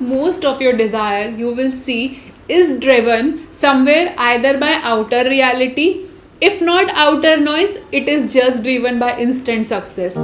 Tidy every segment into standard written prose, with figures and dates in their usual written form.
Most of your desire you will see is driven somewhere either by outer reality. If not outer noise, it is just driven by instant success.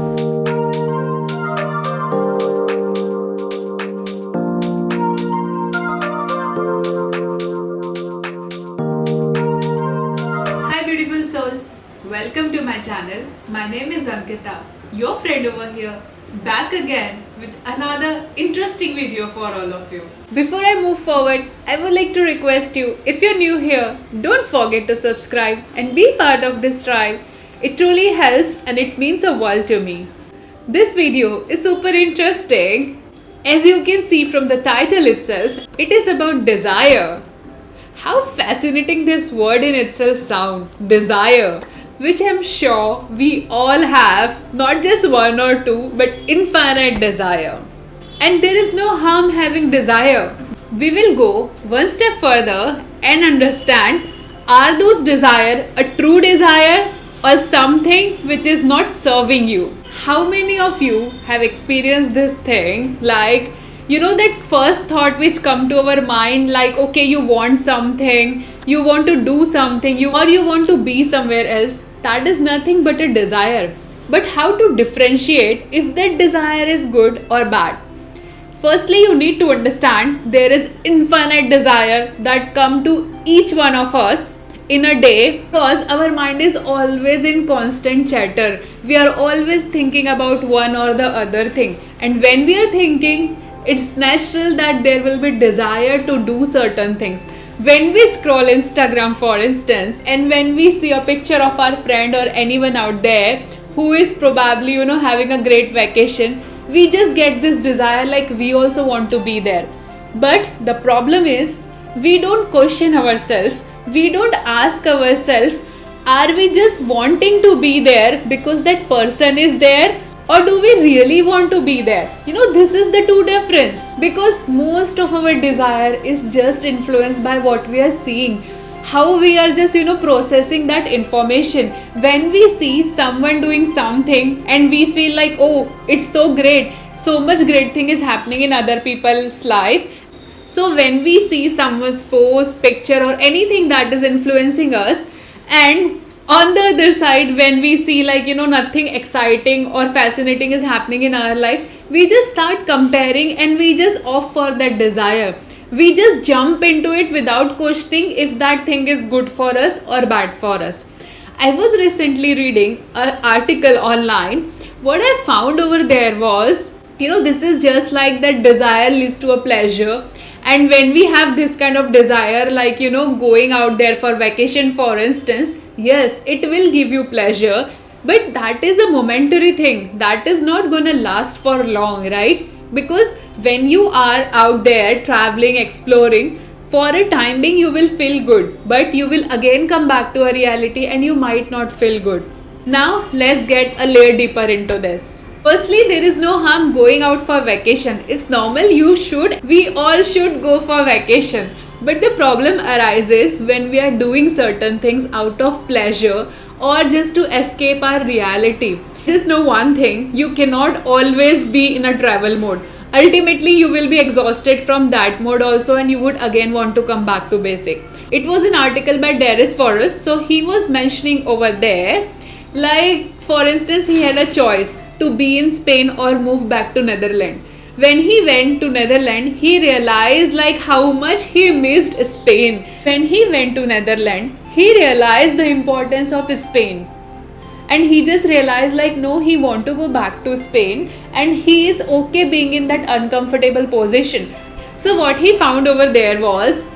Hi beautiful souls, welcome to my channel. My name is Ankita, your friend over here, back again with another interesting video for all of you. Before I move forward, I would like to request you, if you're new here, don't forget to subscribe and be part of this tribe. It truly helps and it means a world to me. This video is super interesting. As you can see from the title itself, it is about desire. How fascinating this word in itself sounds, desire, which I'm sure we all have, not just one or two, but infinite desire. And there is no harm having desire. We will go one step further and understand, are those desire a true desire or something which is not serving you? How many of you have experienced this thing, like that first thought which come to our mind, like okay, you want something, you want to do something, you want to be somewhere else. That is nothing but a desire. But how to differentiate if that desire is good or bad? Firstly, you need to understand there is infinite desire that come to each one of us in a day, because our mind is always in constant chatter. We are always thinking about one or the other thing, and when we are thinking, it's natural that there will be desire to do certain things. When we scroll Instagram, for instance, and when we see a picture of our friend or anyone out there who is probably having a great vacation, we just get this desire, like we also want to be there. But the problem is, we don't question ourselves, we don't ask ourselves, are we just wanting to be there because that person is there, or do we really want to be there? This is the two difference, because most of our desire is just influenced by what we are seeing, how we are just processing that information. When we see someone doing something and we feel like, oh, it's so great, so much great thing is happening in other people's life. So when we see someone's post, picture or anything that is influencing us, and on the other side, when we see like nothing exciting or fascinating is happening in our life, we just start comparing and we just opt for that desire. We just jump into it without questioning if that thing is good for us or bad for us. I was recently reading an article online. What I found over there was, this is just like that desire leads to a pleasure. And when we have this kind of desire, like going out there for vacation, for instance, yes, it will give you pleasure, but that is a momentary thing. That is not gonna last for long, right? Because when you are out there traveling, exploring, for a time being you will feel good, but you will again come back to a reality and you might not feel good. Now let's get a layer deeper into this. Firstly, there is no harm going out for vacation. It's normal, we all should go for vacation. But the problem arises when we are doing certain things out of pleasure or just to escape our reality. Just know one thing, you cannot always be in a travel mode. Ultimately, you will be exhausted from that mode also, and you would again want to come back to basic. It was an article by Darius Forrest, so he was mentioning over there, like for instance, he had a choice to be in Spain or move back to Netherlands. When he went to Netherlands, he realized like how much he missed Spain. When he went to Netherlands, he realized the importance of Spain. And he just realized like no, he want to go back to Spain and he is okay being in that uncomfortable position. So what he found over there was,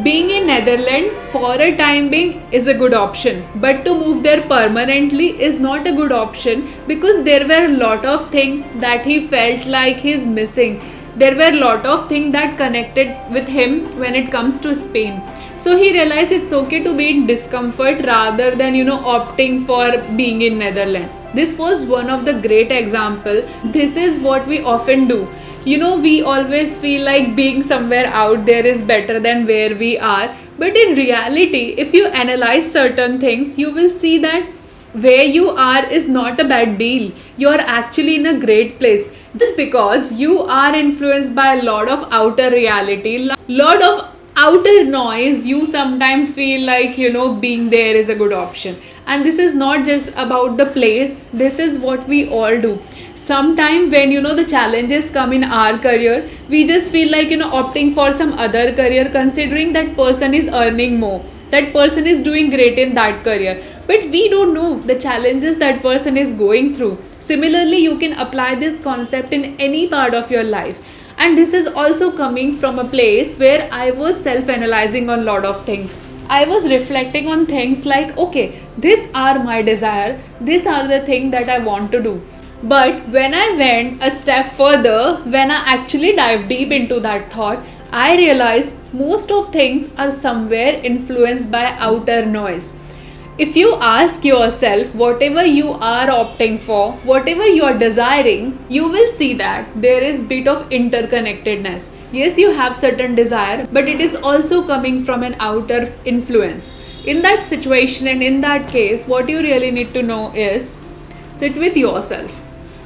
being in Netherlands for a time being is a good option, but to move there permanently is not a good option, because there were a lot of things that he felt like he's missing. There were a lot of things that connected with him when it comes to Spain. So he realized it's okay to be in discomfort rather than opting for being in Netherlands. This was one of the great example. This is what we often do. We always feel like being somewhere out there is better than where we are. But in reality, if you analyze certain things, you will see that where you are is not a bad deal. You are actually in a great place. Just because you are influenced by a lot of outer reality, lot of outer noise, you sometimes feel like, being there is a good option. And this is not just about the place, this is what we all do. Sometime when the challenges come in our career, we just feel like opting for some other career, considering that person is earning more, that person is doing great in that career, but we don't know the challenges that person is going through. Similarly, you can apply this concept in any part of your life. And this is also coming from a place where I was self analyzing on a lot of things. I was reflecting on things like, okay, these are my desire, these are the things that I want to do. But when I went a step further, when I actually dived deep into that thought, I realized most of things are somewhere influenced by outer noise. If you ask yourself whatever you are opting for, whatever you are desiring, you will see that there is bit of interconnectedness. Yes, you have certain desire, but it is also coming from an outer influence. In that situation and in that case, what you really need to know is sit with yourself.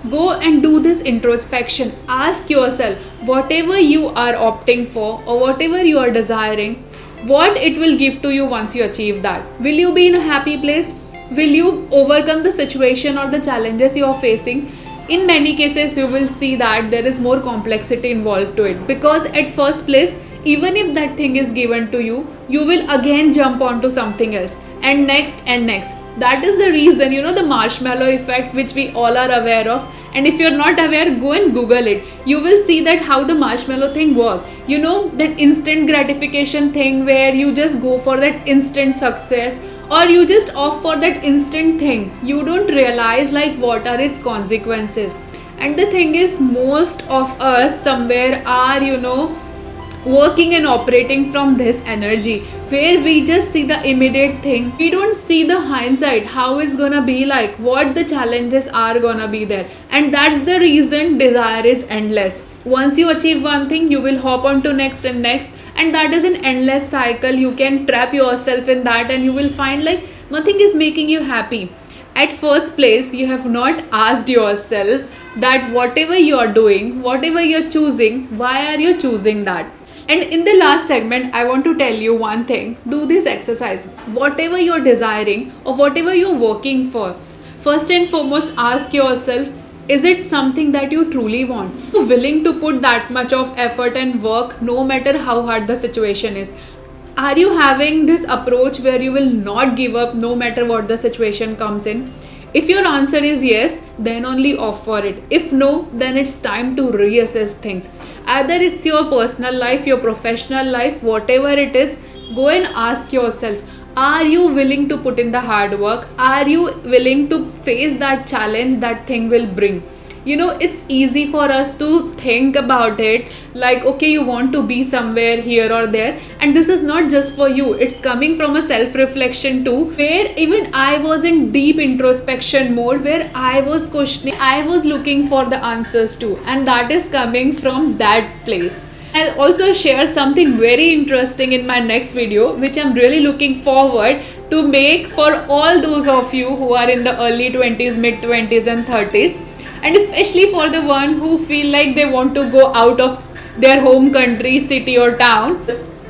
Go and do this introspection. Ask yourself whatever you are opting for or whatever you are desiring, what it will give to you once you achieve that. Will you be in a happy place? Will you overcome the situation or the challenges you are facing? In many cases, you will see that there is more complexity involved to it, because at first place, even if that thing is given to you, you will again jump onto something else and next and next. That is the reason, the marshmallow effect, which we all are aware of. And if you're not aware, go and Google it. You will see that how the marshmallow thing works. That instant gratification thing where you just go for that instant success, or you just opt for that instant thing. You don't realize like what are its consequences. And the thing is, most of us somewhere are, working and operating from this energy where we just see the immediate thing. We don't see the hindsight, how it's gonna be like, what the challenges are gonna be there. And that's the reason desire is endless. Once you achieve one thing, you will hop on to next and next, and that is an endless cycle. You can trap yourself in that and you will find like nothing is making you happy. At first place, you have not asked yourself that whatever you are doing, whatever you're choosing, why are you choosing that? And in the last segment, I want to tell you one thing. Do this exercise. Whatever you're desiring or whatever you're working for, first and foremost, ask yourself, is it something that you truly want? Are you willing to put that much of effort and work no matter how hard the situation is? Are you having this approach where you will not give up no matter what the situation comes in? If your answer is yes, then only opt for it. If no, then it's time to reassess things. Either it's your personal life, your professional life, whatever it is, go and ask yourself, are you willing to put in the hard work? Are you willing to face that challenge that thing will bring? It's easy for us to think about it like, okay, you want to be somewhere here or there, and this is not just for you. It's coming from a self-reflection too, where even I was in deep introspection mode, where I was questioning, I was looking for the answers too, and that is coming from that place. I'll also share something very interesting in my next video, which I'm really looking forward to make for all those of you who are in the early 20s, mid 20s and 30s. And especially for the one who feel like they want to go out of their home country, city or town.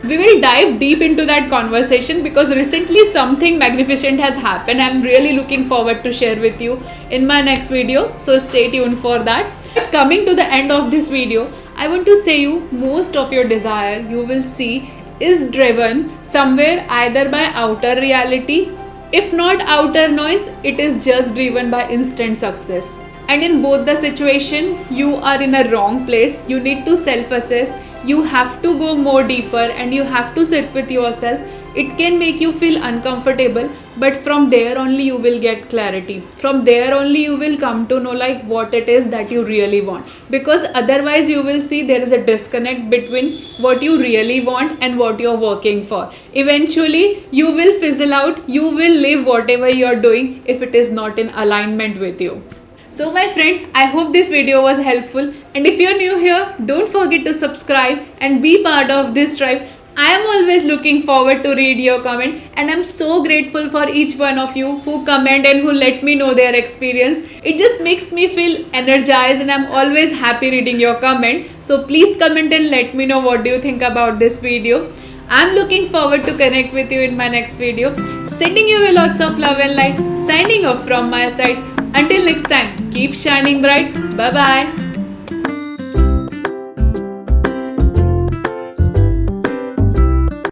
We will dive deep into that conversation because recently something magnificent has happened. I'm really looking forward to share with you in my next video. So stay tuned for that. Coming to the end of this video, I want to say you, most of your desire you will see is driven somewhere either by outer reality. If not outer noise, it is just driven by instant success. And in both the situation, you are in a wrong place. You need to self-assess. You have to go more deeper and you have to sit with yourself. It can make you feel uncomfortable, but from there only you will get clarity. From there only you will come to know like what it is that you really want. Because otherwise you will see there is a disconnect between what you really want and what you're working for. Eventually you will fizzle out. You will leave whatever you're doing if it is not in alignment with you. So my friend, I hope this video was helpful, and if you're new here, don't forget to subscribe and be part of this tribe. I am always looking forward to read your comment, and I'm so grateful for each one of you who comment and who let me know their experience. It just makes me feel energized, and I'm always happy reading your comment. So please comment and let me know what do you think about this video. I'm looking forward to connect with you in my next video. Sending you lots of love and light. Signing off from my side. Until next time, keep shining bright. Bye bye.